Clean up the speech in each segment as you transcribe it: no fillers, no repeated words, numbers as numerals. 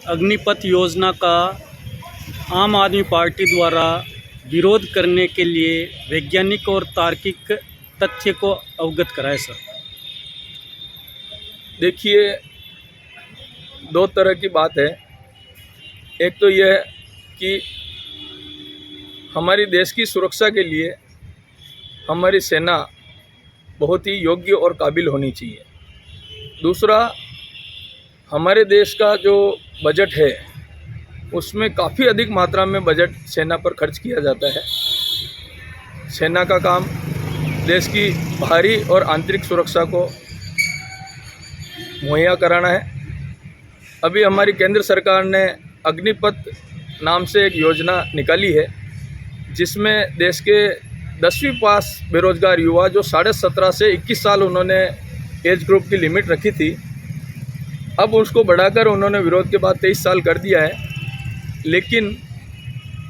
अग्निपथ योजना का आम आदमी पार्टी द्वारा विरोध करने के लिए वैज्ञानिक और तार्किक तथ्य को अवगत कराएं सर। देखिए, दो तरह की बात है। एक तो यह कि हमारी देश की सुरक्षा के लिए हमारी सेना बहुत ही योग्य और काबिल होनी चाहिए। दूसरा, हमारे देश का जो बजट है उसमें काफ़ी अधिक मात्रा में बजट सेना पर खर्च किया जाता है। सेना का काम देश की बाहरी और आंतरिक सुरक्षा को मुहैया कराना है। अभी हमारी केंद्र सरकार ने अग्निपथ नाम से एक योजना निकाली है, जिसमें देश के 10वीं पास बेरोजगार युवा जो 17.5 से 21 साल उन्होंने एज ग्रुप की लिमिट रखी थी, अब उसको बढ़ाकर उन्होंने विरोध के बाद 23 साल कर दिया है। लेकिन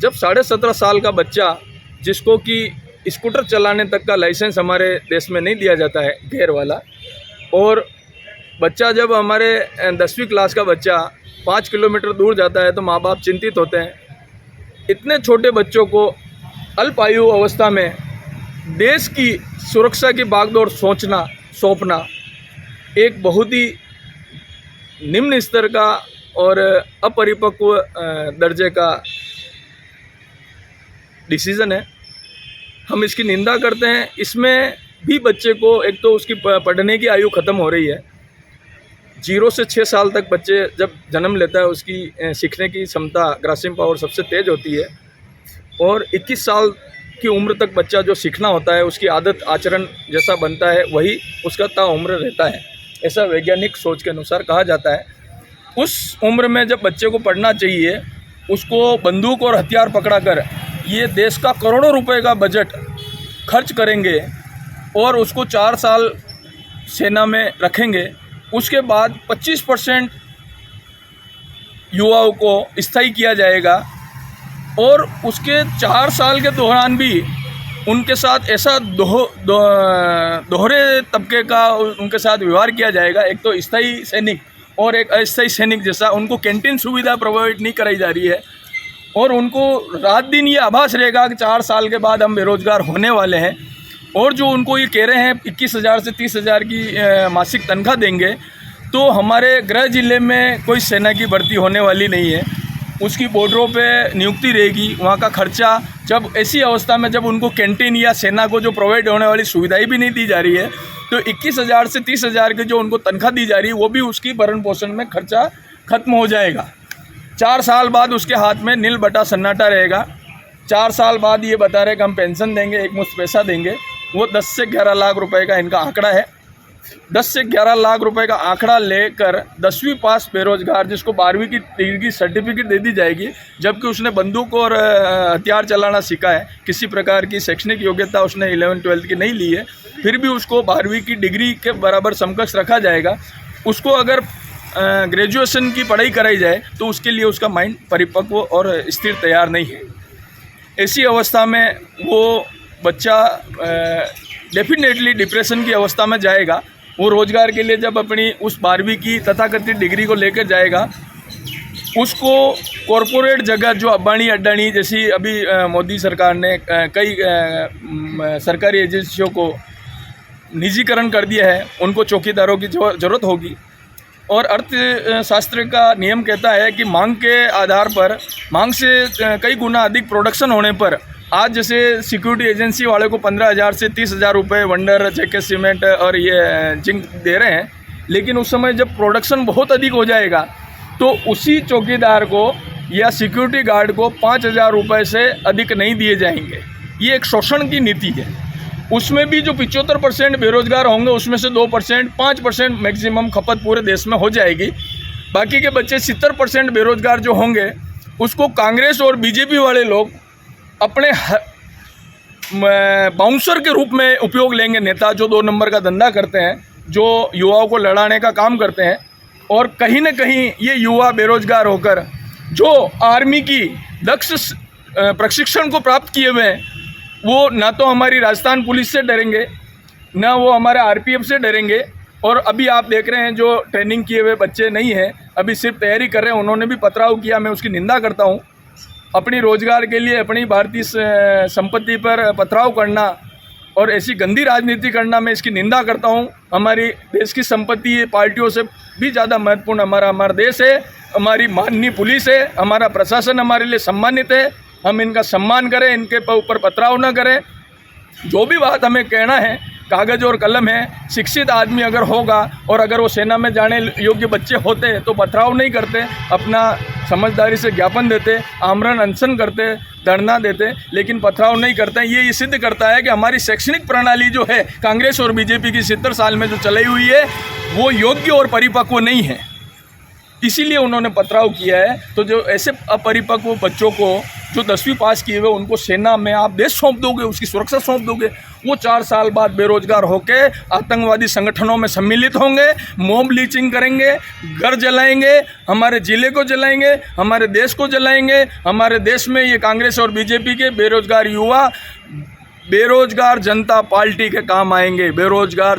जब 17.5 साल का बच्चा, जिसको कि स्कूटर चलाने तक का लाइसेंस हमारे देश में नहीं दिया जाता है, गियर वाला, और बच्चा जब हमारे 10वीं क्लास का बच्चा 5 किलोमीटर दूर जाता है तो माँ बाप चिंतित होते हैं। इतने छोटे बच्चों को अल्पायु अवस्था में देश की सुरक्षा की बागडोर सौंपना एक बहुत ही निम्न स्तर का और अपरिपक्व दर्जे का डिसीज़न है। हम इसकी निंदा करते हैं। इसमें भी बच्चे को, एक तो उसकी पढ़ने की आयु ख़त्म हो रही है। 0 से 6 साल तक बच्चे जब जन्म लेता है उसकी सीखने की क्षमता, ग्रास्पिंग पावर सबसे तेज़ होती है, और 21 साल की उम्र तक बच्चा जो सीखना होता है, उसकी आदत आचरण जैसा बनता है वही उसका ताउम्र रहता है, ऐसा वैज्ञानिक सोच के अनुसार कहा जाता है। उस उम्र में जब बच्चे को पढ़ना चाहिए, उसको बंदूक और हथियार पकड़ाकर ये देश का करोड़ों रुपए का बजट खर्च करेंगे और उसको 4 साल सेना में रखेंगे। उसके बाद 25% युवाओं को स्थायी किया जाएगा और उसके 4 साल के दौरान भी उनके साथ ऐसा दोहरे तबके का उनके साथ व्यवहार किया जाएगा। एक तो स्थायी सैनिक और एक अस्थायी सैनिक जैसा, उनको कैंटीन सुविधा प्रोवाइड नहीं कराई जा रही है और उनको रात दिन ये आभास रहेगा कि 4 साल के बाद हम बेरोजगार होने वाले हैं। और जो उनको ये कह रहे हैं 21,000 से 30,000 की मासिक तनख्वाह देंगे, तो हमारे गृह जिले में कोई सेना की भर्ती होने वाली नहीं है। उसकी बॉर्डरों पे नियुक्ति रहेगी, वहाँ का खर्चा, जब ऐसी अवस्था में जब उनको कैंटीन या सेना को जो प्रोवाइड होने वाली सुविधाएं भी नहीं दी जा रही है, तो 21,000 से 30,000 की जो उनको तनख्वाह दी जा रही है वो भी उसकी भरण पोषण में खर्चा खत्म हो जाएगा। 4 साल बाद उसके हाथ में नील बटा सन्नाटा रहेगा। 4 साल बाद ये बता रहे कि हम पेंशन देंगे, एक मुश्त पैसा देंगे। वो 10 से 11 लाख रुपए का इनका आंकड़ा है। 10 से 11 लाख रुपए का आंकड़ा लेकर 10वीं पास बेरोजगार, जिसको 12वीं की डिग्री की सर्टिफिकेट दे दी जाएगी, जबकि उसने बंदूक और हथियार चलाना सीखा है, किसी प्रकार की शैक्षणिक योग्यता उसने 11वीं-12वीं की नहीं ली है, फिर भी उसको 12वीं की डिग्री के बराबर समकक्ष रखा जाएगा। उसको अगर ग्रेजुएशन की पढ़ाई कराई जाए तो उसके लिए उसका माइंड परिपक्व और स्थिर तैयार नहीं है। ऐसी अवस्था में वो बच्चा डेफिनेटली डिप्रेशन की अवस्था में जाएगा। वो रोज़गार के लिए जब अपनी उस 12वीं की तथाकथित डिग्री को लेकर जाएगा, उसको कॉरपोरेट जगत, जो अंबानी अडानी जैसी अभी मोदी सरकार ने कई सरकारी एजेंसियों को निजीकरण कर दिया है, उनको चौकीदारों की ज़रूरत होगी। और अर्थशास्त्र का नियम कहता है कि मांग के आधार पर, मांग से कई गुना अधिक प्रोडक्शन होने पर, आज जैसे सिक्योरिटी एजेंसी वाले को 15,000 से 30,000 रुपये वंडर, जेके सीमेंट और ये जिंक दे रहे हैं, लेकिन उस समय जब प्रोडक्शन बहुत अधिक हो जाएगा तो उसी चौकीदार को या सिक्योरिटी गार्ड को 5,000 रुपये से अधिक नहीं दिए जाएंगे। ये एक शोषण की नीति है। उसमें भी जो 75% बेरोजगार होंगे, उसमें से 2%, 5% मैक्सिमम खपत पूरे देश में हो जाएगी। बाकी के बच्चे 70% बेरोजगार जो होंगे, उसको कांग्रेस और बीजेपी वाले लोग अपने बाउंसर के रूप में उपयोग लेंगे। नेता जो 2 नंबर का धंधा करते हैं, जो युवाओं को लड़ाने का काम करते हैं, और कहीं न कहीं ये युवा बेरोजगार होकर जो आर्मी की दक्ष प्रशिक्षण को प्राप्त किए हुए हैं, वो ना तो हमारी राजस्थान पुलिस से डरेंगे, ना वो हमारे आरपीएफ से डरेंगे। और अभी आप देख रहे हैं जो ट्रेनिंग किए हुए बच्चे नहीं हैं, अभी सिर्फ तैयारी कर रहे हैं, उन्होंने भी पथराव किया, मैं उसकी निंदा करता हूँ। अपनी रोजगार के लिए अपनी भारतीय संपत्ति पर पथराव करना और ऐसी गंदी राजनीति करना, मैं इसकी निंदा करता हूँ। हमारी देश की संपत्ति ये पार्टियों से भी ज़्यादा महत्वपूर्ण हमारा देश है, हमारी माननीय पुलिस है, हमारा प्रशासन हमारे लिए सम्मानित है। हम इनका सम्मान करें, इनके ऊपर पथराव न करें। जो भी बात हमें कहना है, कागज़ और कलम है। शिक्षित आदमी अगर होगा और अगर वो सेना में जाने योग्य बच्चे होते तो पथराव नहीं करते, अपना समझदारी से ज्ञापन देते, आमरण अनशन करते, धरना देते, लेकिन पथराव नहीं करते। ये सिद्ध करता है कि हमारी शैक्षणिक प्रणाली जो है कांग्रेस और बीजेपी की 70 साल में जो चलाई हुई है वो योग्य और परिपक्व नहीं है, इसीलिए उन्होंने पथराव किया है। तो जो ऐसे अपरिपक्व बच्चों को जो 10वीं पास किए हुए उनको सेना में आप देश सौंप दोगे, उसकी सुरक्षा सौंप दोगे, वो 4 साल बाद बेरोजगार होके आतंकवादी संगठनों में सम्मिलित होंगे, मॉब लीचिंग करेंगे, घर जलाएंगे, हमारे ज़िले को जलाएंगे, हमारे देश को जलाएंगे। हमारे देश में ये कांग्रेस और बीजेपी के बेरोजगार युवा बेरोजगार जनता पार्टी के काम आएंगे। बेरोजगार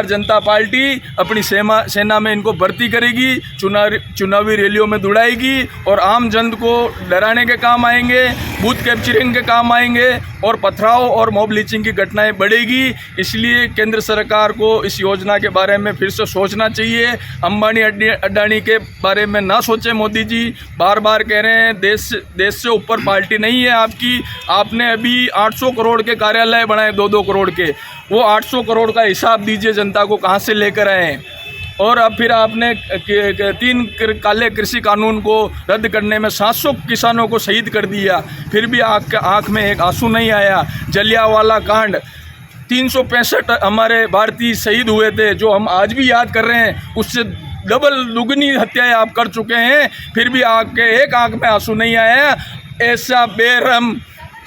जनता पार्टी अपनी सेना में इनको भर्ती करेगी, चुनावी रैलियों में दौड़ाएगी और आम जन को डराने के काम आएंगे, बूथ कैप्चरिंग के काम आएंगे और पथराव और मॉब लीचिंग की घटनाएं बढ़ेगी। इसलिए केंद्र सरकार को इस योजना के बारे में फिर से सोचना चाहिए। अंबानी अडानी के बारे में ना सोचें। मोदी जी बार बार कह रहे हैं देश से ऊपर पार्टी नहीं है आपकी। आपने अभी 800 करोड़ के कार्यालय बनाए, 2-2 करोड़ के। वो 800 करोड़ का हिसाब दीजिए जनता को कहाँ से लेकर आए हैं। और अब फिर आपने 3 काले कृषि कानून को रद्द करने में 700 किसानों को शहीद कर दिया, फिर भी आँख में एक आंसू नहीं आया। जलियांवाला कांड, 365 हमारे भारतीय शहीद हुए थे जो हम आज भी याद कर रहे हैं, उससे डबल दुगनी हत्याएं आप कर चुके हैं, फिर भी आपके एक आँख में आंसू नहीं आया। ऐसा बेरहम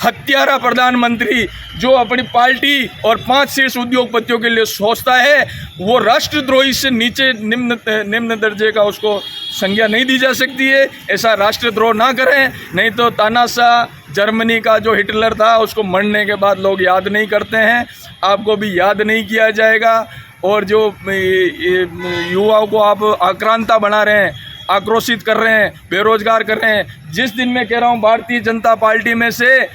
हत्यारा प्रधानमंत्री जो अपनी पार्टी और 5 शीर्ष उद्योगपतियों के लिए सोचता है, वो राष्ट्रद्रोही से नीचे निम्न दर्जे का उसको संज्ञा नहीं दी जा सकती है। ऐसा राष्ट्रद्रोह ना करें, नहीं तो तानाशाह जर्मनी का जो हिटलर था उसको मरने के बाद लोग याद नहीं करते हैं, आपको भी याद नहीं किया जाएगा। और जो युवाओं को आप आक्रांता बना रहे हैं, आक्रोशित कर रहे हैं, बेरोजगार कर रहे हैं, जिस दिन मैं कह रहा हूँ भारतीय जनता पार्टी में से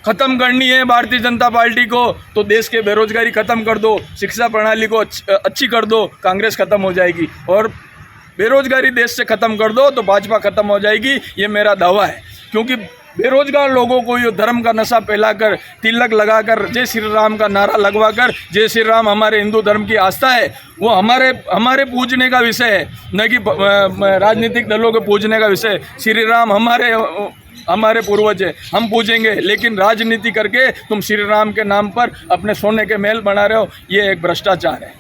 ख़त्म करनी है भारतीय जनता पार्टी को, तो देश के बेरोजगारी ख़त्म कर दो, शिक्षा प्रणाली को अच्छी कर दो, कांग्रेस ख़त्म हो जाएगी। और बेरोजगारी देश से ख़त्म कर दो तो भाजपा ख़त्म हो जाएगी, ये मेरा दावा है। क्योंकि बेरोजगार लोगों को ये धर्म का नशा फैलाकर, तिलक लगाकर, जय श्री राम का नारा लगवाकर, जय श्री राम हमारे हिंदू धर्म की आस्था है, वो हमारे पूजने का विषय है, न कि राजनीतिक दलों के पूजने का विषय। श्री राम हमारे पूर्वज है, हम पूजेंगे, लेकिन राजनीति करके तुम श्री राम के नाम पर अपने सोने के महल बना रहे हो, ये एक भ्रष्टाचार है।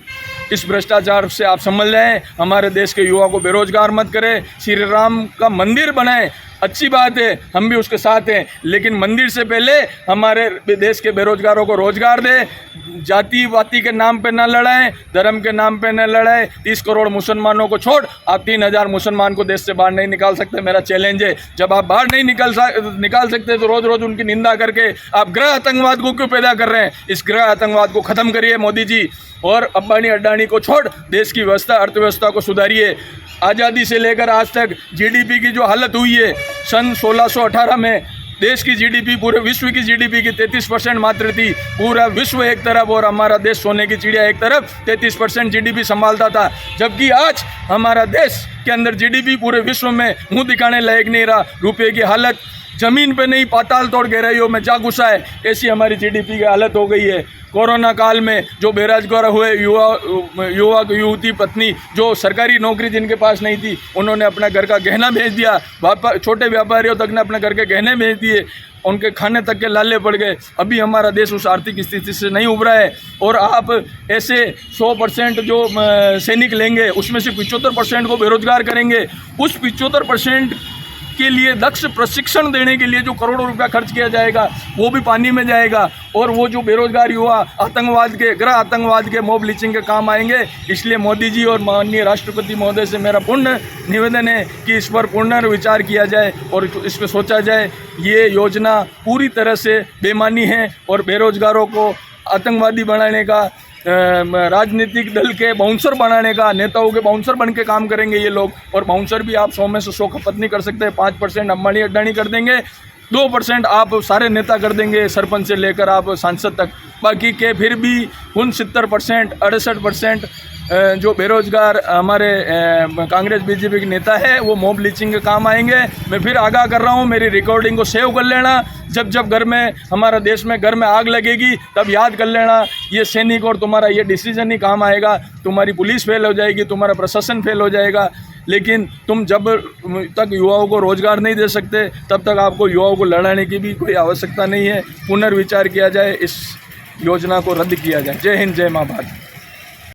इस भ्रष्टाचार से आप समझ लें, हमारे देश के युवा को बेरोजगार मत करें। श्री राम का मंदिर बनाएं, अच्छी बात है, हम भी उसके साथ हैं, लेकिन मंदिर से पहले हमारे देश के बेरोजगारों को रोजगार दें। जाति वाती के नाम पे ना लड़ाएं, धर्म के नाम पे ना लड़ाएं। 30 करोड़ मुसलमानों को छोड़ आप 3000 मुसलमान को देश से बाहर नहीं निकाल सकते। मेरा चैलेंज है, जब आप बाहर नहीं निकाल सकते तो रोज़ रोज़ उनकी निंदा करके आप गृह आतंकवाद को क्यों पैदा कर रहे हैं? इस गृह आतंकवाद को ख़त्म करिए मोदी जी, और अंबानी अडानी को छोड़ देश की व्यवस्था, अर्थव्यवस्था को सुधारिए। आज़ादी से लेकर आज तक जीडीपी की जो हालत हुई है, सन 1618 में देश की जीडीपी पूरे विश्व की जीडीपी की 33% मात्र थी। पूरा विश्व एक तरफ और हमारा देश सोने की चिड़िया एक तरफ 33% जीडीपी संभालता था, जबकि आज हमारा देश के अंदर जीडीपी पूरे विश्व में मुंह दिखाने लायक नहीं रहा। रुपये की हालत ज़मीन पे नहीं, पाताल तोड़ गहराइयों में जा घुसा है, ऐसी हमारी जीडीपी की हालत हो गई है। कोरोना काल में जो बेरोजगार हुए युवती पत्नी, जो सरकारी नौकरी जिनके पास नहीं थी, उन्होंने अपना घर का गहना भेज दिया। छोटे व्यापारियों तक ने अपने घर के गहने भेज दिए, उनके खाने तक के लाले पड़ गए। अभी हमारा देश उस आर्थिक स्थिति से नहीं उभरा है। और आप ऐसे 100% जो सैनिक लेंगे, उसमें से 75% को बेरोजगार करेंगे। उस 75% के लिए दक्ष प्रशिक्षण देने के लिए जो करोड़ों रुपया खर्च किया जाएगा, वो भी पानी में जाएगा। और वो जो बेरोजगार युवा आतंकवाद के, गृह आतंकवाद के, मॉब लीचिंग के काम आएंगे। इसलिए मोदी जी और माननीय राष्ट्रपति महोदय से मेरा पूर्ण निवेदन है कि इस पर पुनर्विचार किया जाए और इस पर सोचा जाए। ये योजना पूरी तरह से बेईमानी है और बेरोजगारों को आतंकवादी बनाने का राजनीतिक दल के बाउंसर बनाने का, नेताओं के बाउंसर बन के काम करेंगे ये लोग। और बाउंसर भी आप 100 में से 100 खपत नहीं कर सकते। 5% अंबानी अड्डानी कर देंगे, 2% आप सारे नेता कर देंगे, सरपंच से लेकर आप सांसद तक। बाकी के फिर भी उन 70%, 68% जो बेरोजगार हमारे कांग्रेस बीजेपी के नेता है वो मॉब लीचिंग के काम आएंगे। मैं फिर आगाह कर रहा हूँ, मेरी रिकॉर्डिंग को सेव कर लेना। जब जब घर में, हमारा देश में घर में आग लगेगी तब याद कर लेना, ये सैनिक और तुम्हारा ये डिसीजन ही काम आएगा। तुम्हारी पुलिस फेल हो जाएगी, तुम्हारा प्रशासन फेल हो जाएगा, लेकिन तुम जब तक युवाओं को रोजगार नहीं दे सकते तब तक आपको युवाओं को लड़ाने की भी कोई आवश्यकता नहीं है। पुनर्विचार किया जाए, इस योजना को रद्द किया जाए। जय हिंद, जय मां भारत।